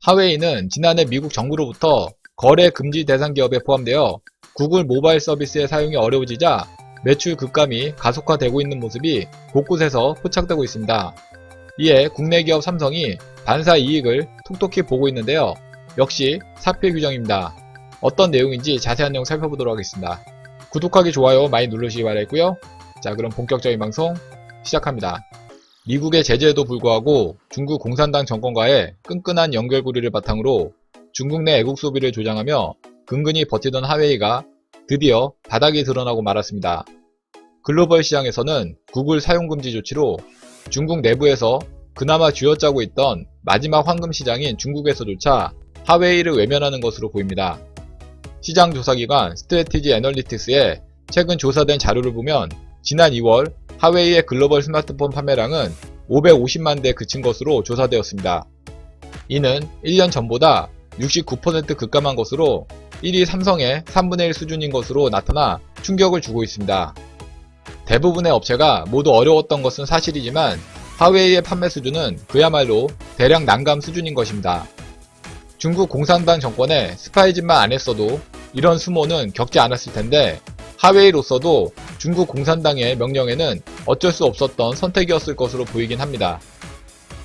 하웨이는 지난해 미국 정부로부터 거래 금지 대상 기업에 포함되어 구글 모바일 서비스의 사용이 어려워지자 매출 급감이 가속화되고 있는 모습이 곳곳에서 포착되고 있습니다. 이에 국내 기업 삼성이 반사 이익을 톡톡히 보고 있는데요. 역시 사표 규정입니다. 어떤 내용인지 자세한 내용 살펴보도록 하겠습니다. 구독하기, 좋아요 많이 누르시기 바라겠고요. 자, 그럼 본격적인 방송 시작합니다. 미국의 제재에도 불구하고 중국 공산당 정권과의 끈끈한 연결고리를 바탕으로 중국 내 애국 소비를 조장하며 근근히 버티던 하웨이가 드디어 바닥이 드러나고 말았습니다. 글로벌 시장에서는 구글 사용금지 조치로 중국 내부에서 그나마 쥐어짜고 있던 마지막 황금 시장인 중국에서조차 하웨이를 외면하는 것으로 보입니다. 시장 조사기관 스트래티지 애널리틱스의 최근 조사된 자료를 보면 지난 2월 하웨이의 글로벌 스마트폰 판매량은 550만 대에 그친 것으로 조사되었습니다. 이는 1년 전보다 69% 급감한 것으로 1위 삼성의 3분의 1 수준인 것으로 나타나 충격을 주고 있습니다. 대부분의 업체가 모두 어려웠던 것은 사실이지만 하웨이의 판매 수준은 그야말로 대량 난감 수준인 것입니다. 중국 공산당 정권의 스파이짓만 안 했어도 이런 수모는 겪지 않았을 텐데 하웨이로서도 중국 공산당의 명령에는 어쩔 수 없었던 선택이었을 것으로 보이긴 합니다.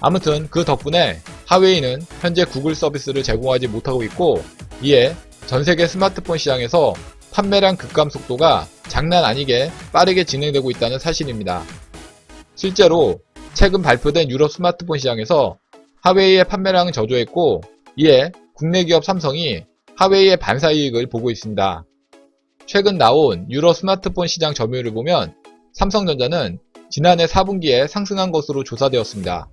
아무튼 그 덕분에 하웨이는 현재 구글 서비스를 제공하지 못하고 있고, 이에 전세계 스마트폰 시장에서 판매량 급감 속도가 장난 아니게 빠르게 진행되고 있다는 사실입니다. 실제로 최근 발표된 유럽 스마트폰 시장에서 하웨이의 판매량은 저조했고, 이에 국내 기업 삼성이 하웨이의 반사 이익을 보고 있습니다. 최근 나온 유럽 스마트폰 시장 점유율을 보면 삼성전자는 지난해 4분기에 상승한 것으로 조사되었습니다.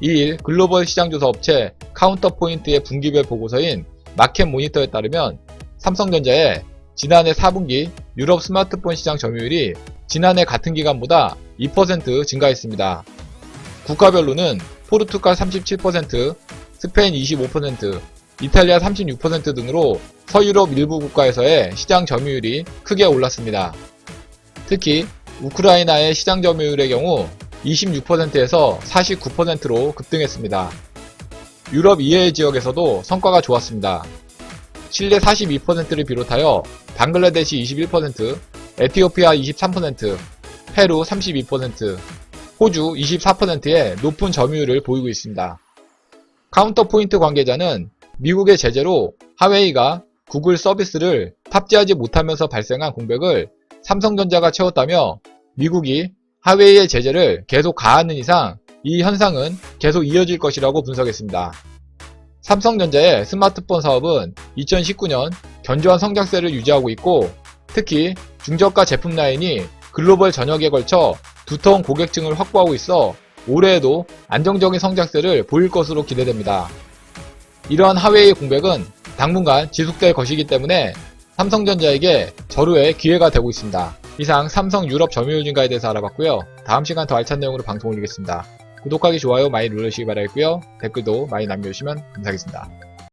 2일 글로벌 시장조사 업체 카운터포인트의 분기별 보고서인 마켓모니터에 따르면 삼성전자의 지난해 4분기 유럽 스마트폰 시장 점유율이 지난해 같은 기간보다 2% 증가했습니다. 국가별로는 포르투갈 37%, 스페인 25%, 이탈리아 36% 등으로 서유럽 일부 국가에서의 시장 점유율이 크게 올랐습니다. 특히 우크라이나의 시장 점유율의 경우 26%에서 49%로 급등했습니다. 유럽 이외의 지역에서도 성과가 좋았습니다. 칠레 42%를 비롯하여 방글라데시 21%, 에티오피아 23%, 페루 32%, 호주 24%의 높은 점유율을 보이고 있습니다. 카운터포인트 관계자는 미국의 제재로 하웨이가 구글 서비스를 탑재하지 못하면서 발생한 공백을 삼성전자가 채웠다며 미국이 하웨이의 제재를 계속 가하는 이상 이 현상은 계속 이어질 것이라고 분석했습니다. 삼성전자의 스마트폰 사업은 2019년 견조한 성장세를 유지하고 있고, 특히 중저가 제품 라인이 글로벌 전역에 걸쳐 두터운 고객층을 확보하고 있어 올해에도 안정적인 성장세를 보일 것으로 기대됩니다. 이러한 하웨이의 공백은 당분간 지속될 것이기 때문에 삼성전자에게 절호의 기회가 되고 있습니다. 이상 삼성 유럽 점유율 증가에 대해서 알아봤고요. 다음 시간 더 알찬 내용으로 방송 올리겠습니다. 구독하기, 좋아요 많이 누르시기 바라겠고요. 댓글도 많이 남겨주시면 감사하겠습니다.